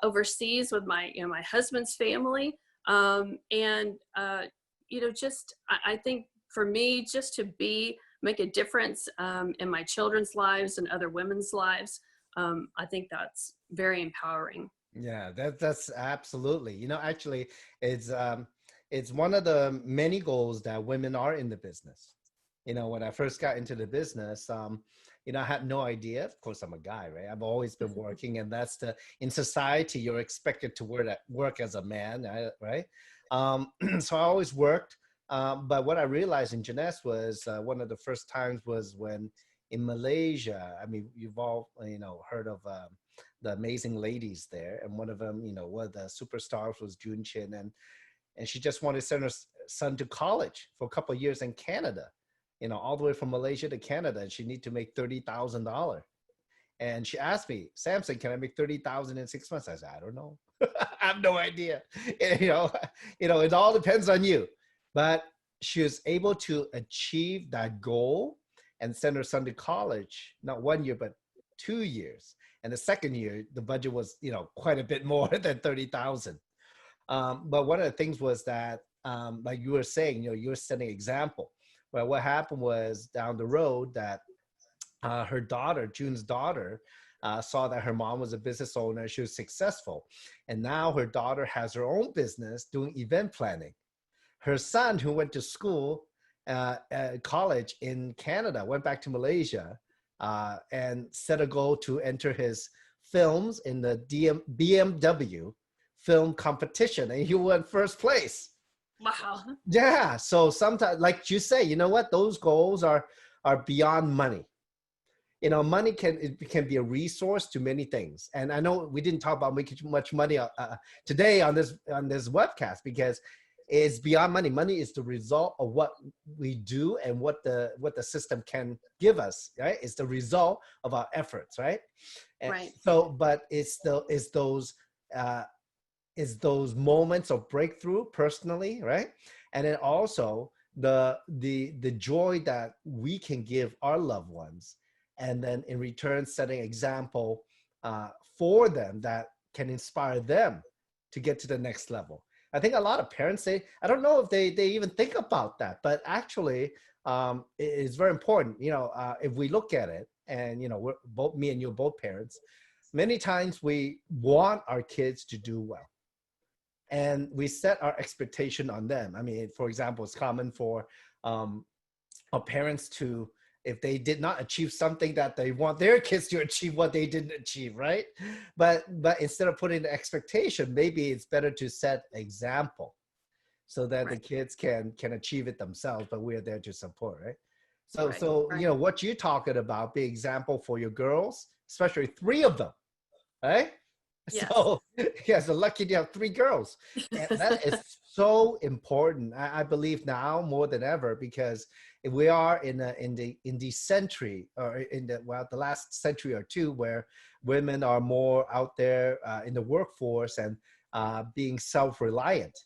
overseas with my husband's family. I think for me, just to make a difference in my children's lives and other women's lives, I think that's very empowering. Yeah, that's absolutely. Actually, it's one of the many goals that women are in the business. When I first got into the business, I had no idea. Of course, I'm a guy, right? I've always been working, and in society, you're expected to work as a man, right? So I always worked. But what I realized in Jeunesse was one of the first times was when in Malaysia. I mean, you've all heard of the amazing ladies there, and one of them, one of the superstars was Jun Chin, and she just wanted to send her son to college for a couple of years in Canada, all the way from Malaysia to Canada, and she need to make $30,000. And she asked me, Samson, can I make 30,000 in 6 months? I said, I don't know. I have no idea. It all depends on you. But she was able to achieve that goal and send her son to college, not 1 year, but 2 years. And the second year, the budget was, quite a bit more than 30,000. But one of the things was that, like you were saying, you were setting an example. Well, what happened was down the road that her daughter, June's daughter, saw that her mom was a business owner. She was successful. And now her daughter has her own business doing event planning. Her son, who went to school, college in Canada, went back to Malaysia and set a goal to enter his films in the BMW film competition. And he won first place. Wow. Yeah. So sometimes, like you say, you know what? Those goals are beyond money. Money can be a resource to many things. And I know we didn't talk about making much money today on this webcast because it's beyond money. Money is the result of what we do and what the system can give us, right? It's the result of our efforts, right? And right. So, but it's those moments of breakthrough personally, right? And then also the joy that we can give our loved ones, and then in return setting example for them that can inspire them to get to the next level. I think a lot of parents say, I don't know if they even think about that, but actually it's very important. If we look at it, and we're both, me and you are both parents, many times we want our kids to do well, and we set our expectation on them. I mean, for example, it's common for our parents to, if they did not achieve something, that they want their kids to achieve what they didn't achieve, right? But instead of putting the expectation, maybe it's better to set example so that the kids can achieve it themselves, but we're there to support, right? So what you're talking about, be example for your girls, especially 3 of them, right? Yes. So so lucky to have 3 girls. And that is so important, I believe, now more than ever, because if we are in the century, or in the last century or two, where women are more out there in the workforce and being self-reliant,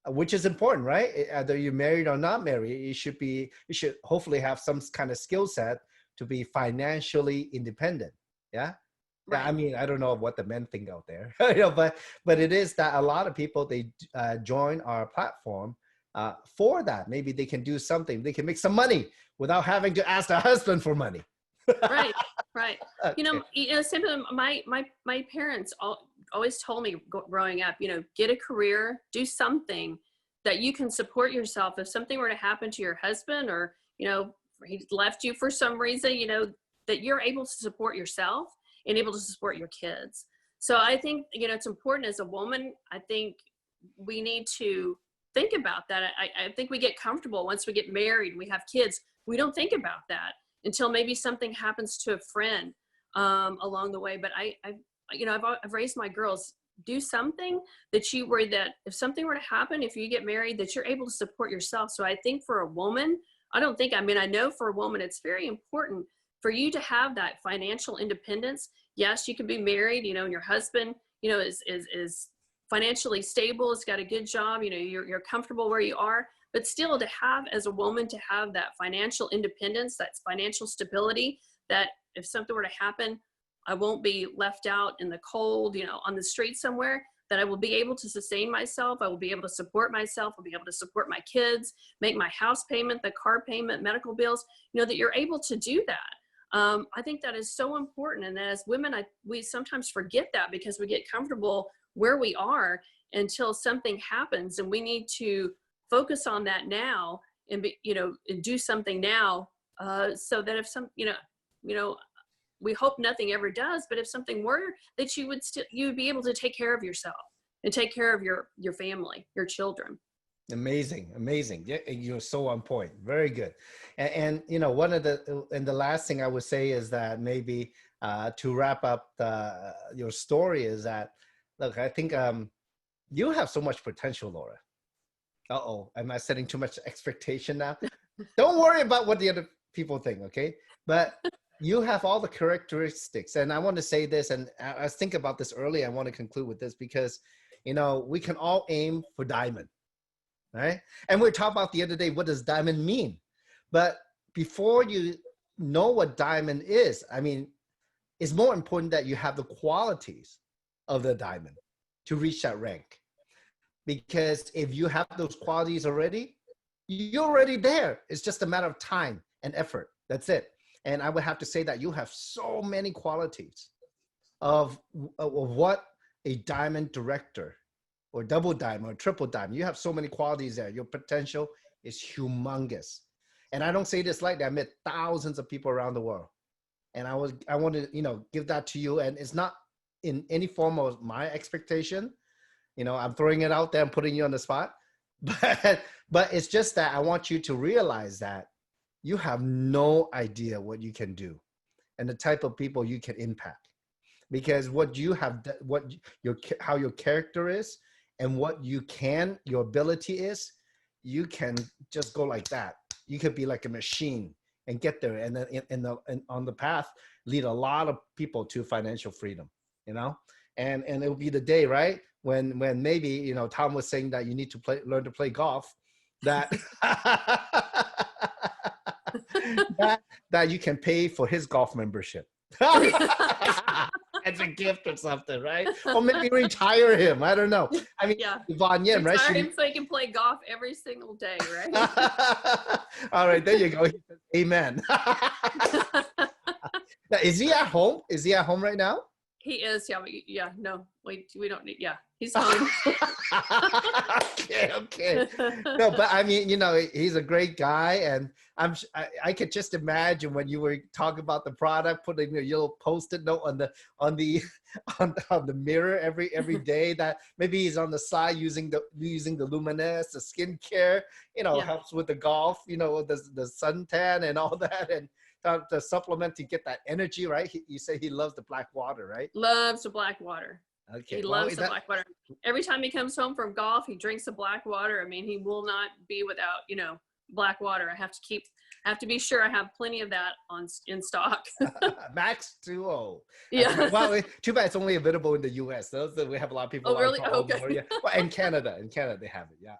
which is important, right? Either you're married or not married, you should hopefully have some kind of skill set to be financially independent. Yeah. Right. I mean, I don't know what the men think out there, but it is that a lot of people, they join our platform for that. Maybe they can do something. They can make some money without having to ask their husband for money. Right. Okay. Simply, my parents always told me growing up, get a career, do something that you can support yourself. If something were to happen to your husband, or he left you for some reason, that you're able to support yourself and able to support your kids. So I think, it's important as a woman. I think we need to think about that. I think we get comfortable once we get married and we have kids. We don't think about that until maybe something happens to a friend along the way. But I've raised my girls, do something that you worry that if something were to happen, if you get married, that you're able to support yourself. So I think for a woman, I know for a woman, it's very important for you to have that financial independence. Yes, you can be married, and your husband, is financially stable, has got a good job, you're comfortable where you are, but still to have, as a woman, to have that financial independence, that financial stability, that if something were to happen, I won't be left out in the cold, on the street somewhere, that I will be able to sustain myself. I will be able to support myself. I'll be able to support my kids, make my house payment, the car payment, medical bills, that you're able to do that. I think that is so important. And as women, we sometimes forget that because we get comfortable where we are until something happens, and we need to focus on that now and and do something now, so that if we hope nothing ever does, but if something were, that you would be able to take care of yourself and take care of your family, your children. Amazing, amazing. Yeah, you're so on point. Very good. And you know, one of the last thing I would say is that maybe to wrap up your story is that, look, I think you have so much potential, Laura. Uh-oh, am I setting too much expectation now? Don't worry about what the other people think, okay? But you have all the characteristics. And I want to say this, and I was thinking about this earlier. I want to conclude with this because, you know, we can all aim for diamond, right? And we talked about the other day, what does diamond mean? But before you know what diamond is, I mean, it's more important that you have the qualities of the diamond to reach that rank. Because if you have those qualities already, you're already there. It's just a matter of time and effort. That's it. And I would have to say that you have so many qualities of what a diamond director or double diamond or triple diamond, you have so many qualities there. Your potential is humongous. And I don't say this lightly. I met thousands of people around the world. And I want to, you know, give that to you. And it's not in any form of my expectation. You know, I'm throwing it out there and putting you on the spot. But it's just that I want you to realize that you have no idea what you can do and the type of people you can impact. Because what you have, what your how your character is, and what you can, your ability is, you can just go like that. You could be like a machine and get there, and then on the path lead a lot of people to financial freedom. You know, and it will be the day, right, when maybe, you know, Tom was saying that you need to learn to play golf, that that you can pay for his golf membership. As a gift or something, right? Or maybe retire him. I don't know. I mean, Yeah. Yvonne Yin, right? Retire him so he can play golf every single day, right? All right, there you go. Amen. Now, is he at home? Is he at home right now? He is. Yeah. No, we don't need. Yeah. He's home. Okay. No, but I mean, you know, he's a great guy, and I could just imagine when you were talking about the product, putting a little post-it note on the on the mirror every day, that maybe he's on the side using the luminous, the skincare, you know, Yeah. helps with the golf, you know, the suntan and all that, and the supplement to get that energy, right? You say he loves the black water, right? Loves the black water. Okay. He Well, loves the black water. Every time he comes home from golf, he drinks the black water. I mean, he will not be without, you know, black water. I have to be sure I have plenty of that in stock. Max 2.0. Yeah. Well, too bad it's only available in the US. We have a lot of people. Oh, really? Okay. Well, in Canada they have it. Yeah.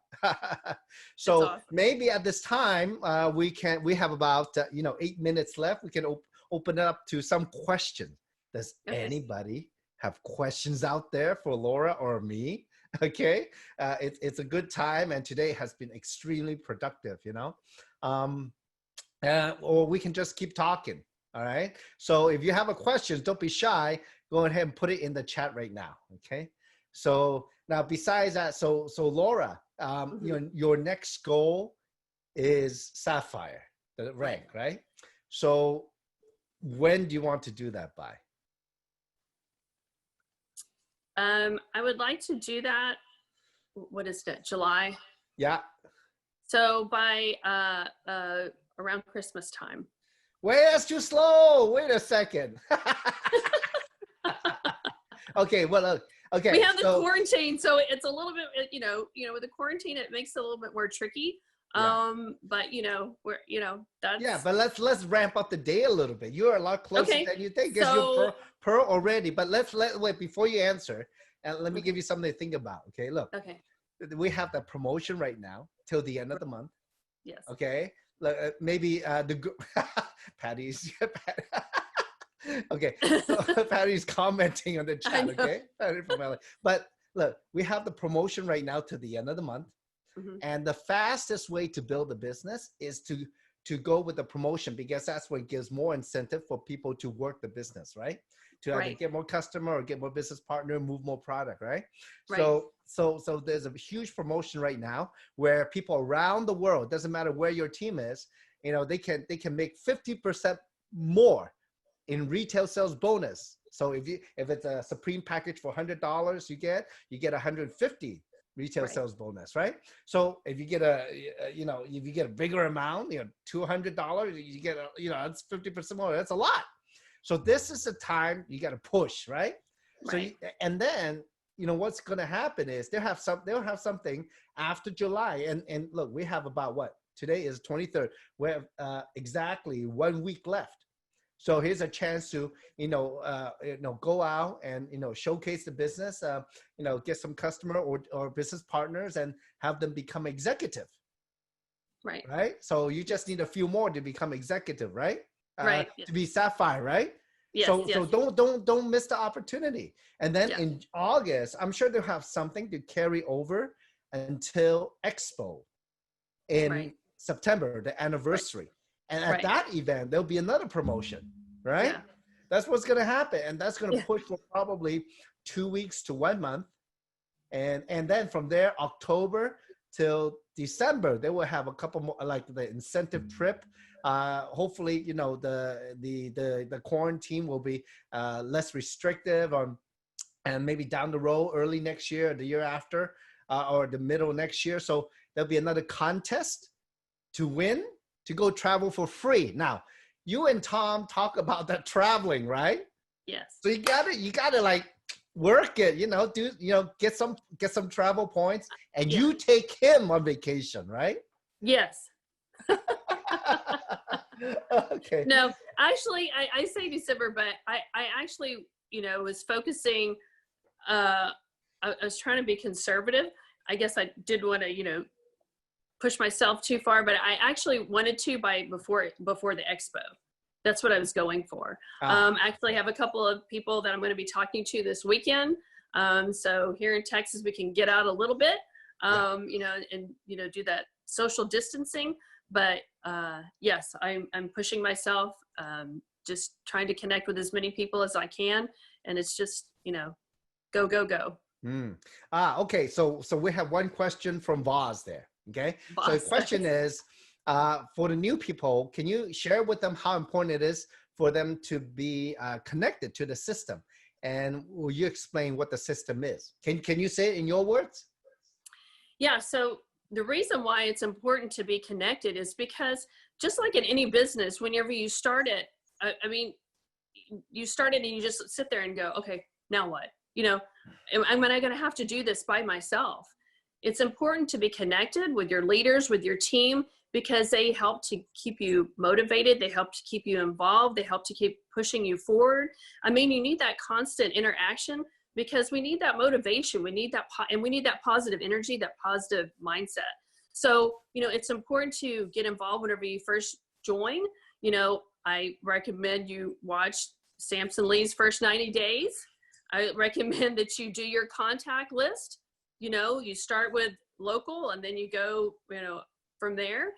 So awesome. maybe at this time we have about 8 minutes left. We can open it up to some questions. Does anybody have questions out there for Laura or me? Okay. It's a good time, and today has been extremely productive, you know. Or we can just keep talking. All right. So if you have a question, don't be shy. Go ahead and put it in the chat right now. Okay. So now, besides that, so Laura, your next goal is Sapphire, the rank, right? So when do you want to do that by? I would like to do that. What is it? July. Yeah. So by around Christmas time. Wait, that's too slow. Wait a second. Okay, well, look. Okay. We have the quarantine, so it's a little bit, with the quarantine, it makes it a little bit more tricky. Yeah. But that's. Yeah, but let's ramp up the day a little bit. You're a lot closer than you think. Because you're pearl already. But wait before you answer, and let me give you something to think about. Okay, look. Okay. We have the promotion right now till the end of the month. Yes. Okay. Maybe Patty's. Okay. So Patty's commenting on the chat. Okay. But look, we have the promotion right now to the end of the month. Mm-hmm. And the fastest way to build a business is to go with the promotion, because that's what gives more incentive for people to work the business, right? To either get more customer or get more business partner, move more product, right? So there's a huge promotion right now where people around the world, doesn't matter where your team is, they can make 50% more in retail sales bonus. So if it's a Supreme package for $100, you get $150 retail Right. sales bonus, right? So if you get if you get a bigger amount, $200, you get that's 50% more. That's a lot. So this is the time you got to push, right? So Right. and then what's going to happen is they'll have something after July, and look, we have about what today is 23rd. We have exactly 1 week left. So here's a chance to go out and showcase the business, get some customer or business partners and have them become executive, Right. right? So you just need a few more to become executive, right? Right. To be sapphire, right? Yes. So Yes. don't miss the opportunity. And then Yeah. in August, I'm sure they'll have something to carry over until Expo in Right. September, the Right. anniversary. And at Right. that event, there'll be another promotion, right? Yeah. That's what's going to happen. And that's going to Yeah. push for probably 2 weeks to 1 month. And then from there, October till December, they will have a couple more, like the incentive trip. Hopefully, the quarantine will be less restrictive and maybe down the road, early next year, or the year after, or the middle of next year. So there'll be another contest to win to go travel for free. Now, you and Tom talk about that traveling, right? Yes. So you gotta like work it, get some travel points, and Yeah. you take him on vacation, right? Yes. Okay. No, actually, I say December, but I actually, was focusing, I was trying to be conservative. I guess I did want to, push myself too far, but I actually wanted to before the expo. That's what I was going for. Actually have a couple of people that I'm going to be talking to this weekend. So here in Texas, we can get out a little bit, and, do that social distancing. But yes, I'm pushing myself, just trying to connect with as many people as I can. And it's just, go, go, go. Okay. So we have one question from Voz there. Okay. So the Boss. question is, for the new people, can you share with them how important it is for them to be connected to the system? And will you explain what the system is? Can you say it in your words? Yeah. So the reason why it's important to be connected is because just like in any business, whenever you start it, I mean, you start it and you just sit there and go, okay, now what? Am I going to have to do this by myself? It's important to be connected with your leaders, with your team, because they help to keep you motivated. They help to keep you involved. They help to keep pushing you forward. I mean, you need that constant interaction because we need that motivation. We need that, and we need that positive energy, that positive mindset. So, it's important to get involved whenever you first join. I recommend you watch Samson Lee's first 90 days. I recommend that you do your contact list. You start with local and then you go, from there.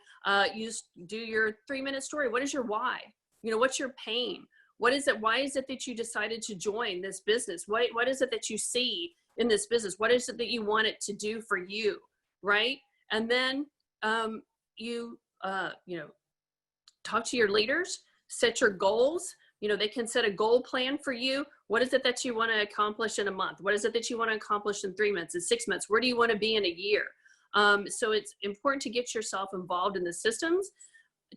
You do your 3-minute story. What is your why? What's your pain? What is it? Why is it that you decided to join this business? What is it that you see in this business? What is it that you want it to do for you? Right. And then, you talk to your leaders, set your goals. They can set a goal plan for you. What is it that you want to accomplish in a month? What is it that you want to accomplish in 3 months, in 6 months? Where do you want to be in a year? So it's important to get yourself involved in the systems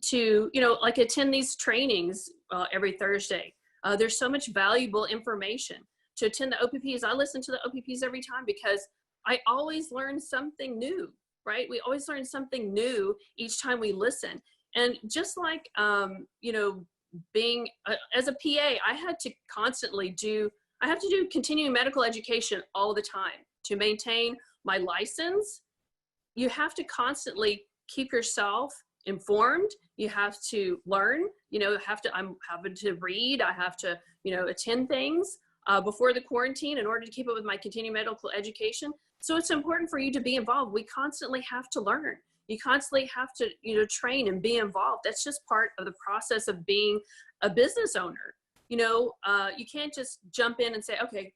to, like attend these trainings every Thursday. There's so much valuable information. To attend the OPPs, I listen to the OPPs every time because I always learn something new, right? We always learn something new each time we listen. And just like, being as a PA, I have to do continuing medical education all the time to maintain my license. You have to constantly keep yourself informed. You have to learn, I'm having to read. I have to, attend things before the quarantine in order to keep up with my continuing medical education. So it's important for you to be involved. We constantly have to learn. You constantly have to, train and be involved. That's just part of the process of being a business owner. You can't just jump in and say, okay,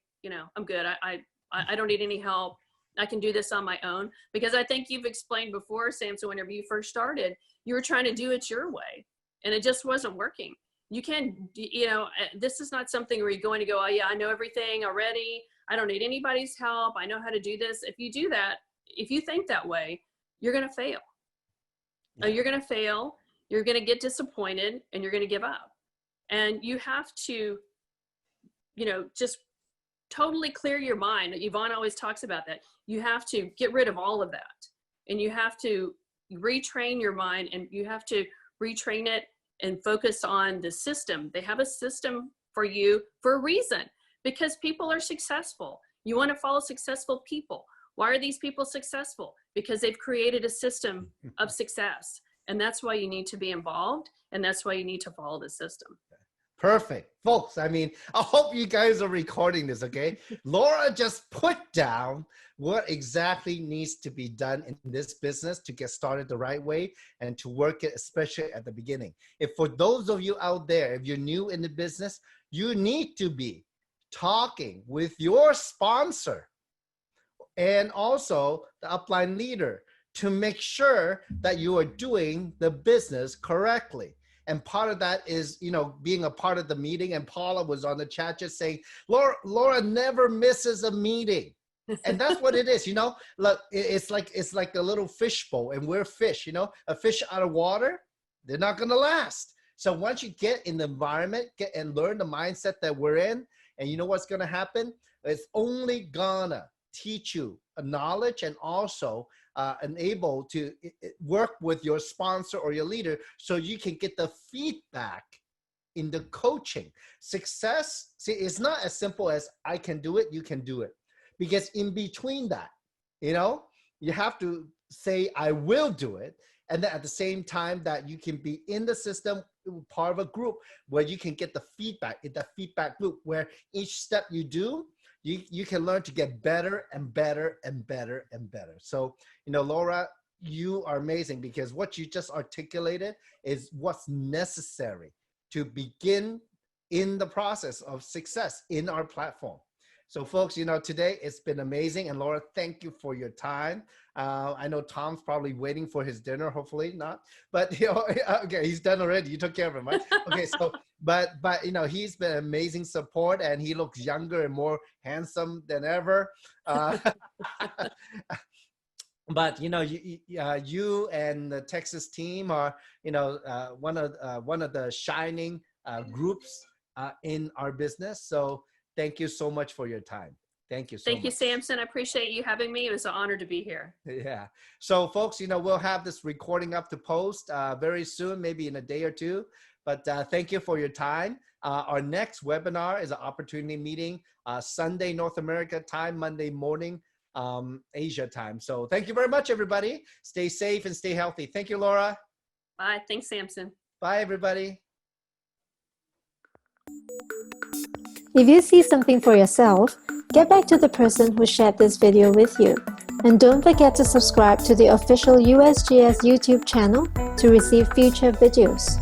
I'm good. I don't need any help. I can do this on my own. Because I think you've explained before, Samson, whenever you first started, you were trying to do it your way and it just wasn't working. You can, this is not something where you're going to go, oh yeah, I know everything already. I don't need anybody's help. I know how to do this. If you do that, if you think that way, you're going to fail. Yeah. You're going to fail. You're going to get disappointed, and you're going to give up. And you have to, just totally clear your mind. Yvonne always talks about that. You have to get rid of all of that, and you have to retrain your mind, and you have to retrain it and focus on the system. They have a system for you for a reason, because people are successful. You want to follow successful people. Why are these people successful? Because they've created a system of success. And that's why you need to be involved. And that's why you need to follow the system. Perfect. Folks, I mean, I hope you guys are recording this, okay? Laura just put down what exactly needs to be done in this business to get started the right way and to work it, especially at the beginning. If for those of you out there, if you're new in the business, you need to be talking with your sponsor and also the upline leader to make sure that you are doing the business correctly. And part of that is, being a part of the meeting. And Paula was on the chat just saying, Laura never misses a meeting. And that's what it is, Look, it's like a little fishbowl, and we're fish, a fish out of water, they're not going to last. So once you get in the environment, get and learn the mindset that we're in, and you know what's going to happen? It's only gonna teach you a knowledge and also enable to work with your sponsor or your leader so you can get the feedback in the coaching. Success, see, it's not as simple as I can do it, you can do it. Because in between that, you have to say, I will do it. And then at the same time that you can be in the system, part of a group where you can get the feedback in the feedback loop, where each step you do, you can learn to get better and better and better and better. So, Laura, you are amazing, because what you just articulated is what's necessary to begin in the process of success in our platform. So folks, today it's been amazing. And Laura, thank you for your time. I know Tom's probably waiting for his dinner, hopefully not, but okay, he's done already. You took care of him, right? Okay, so, but he's been amazing support, and he looks younger and more handsome than ever. But you and the Texas team are one of the shining groups in our business. So thank you so much for your time. Thank you so much. Thank you, Samson. I appreciate you having me. It was an honor to be here. Yeah. So folks, we'll have this recording up to post very soon, maybe in a day or two. But thank you for your time. Our next webinar is an opportunity meeting, Sunday, North America time, Monday morning, Asia time. So thank you very much, everybody. Stay safe and stay healthy. Thank you, Laura. Bye. Thanks, Samson. Bye, everybody. If you see something for yourself, get back to the person who shared this video with you. And don't forget to subscribe to the official USGS YouTube channel to receive future videos.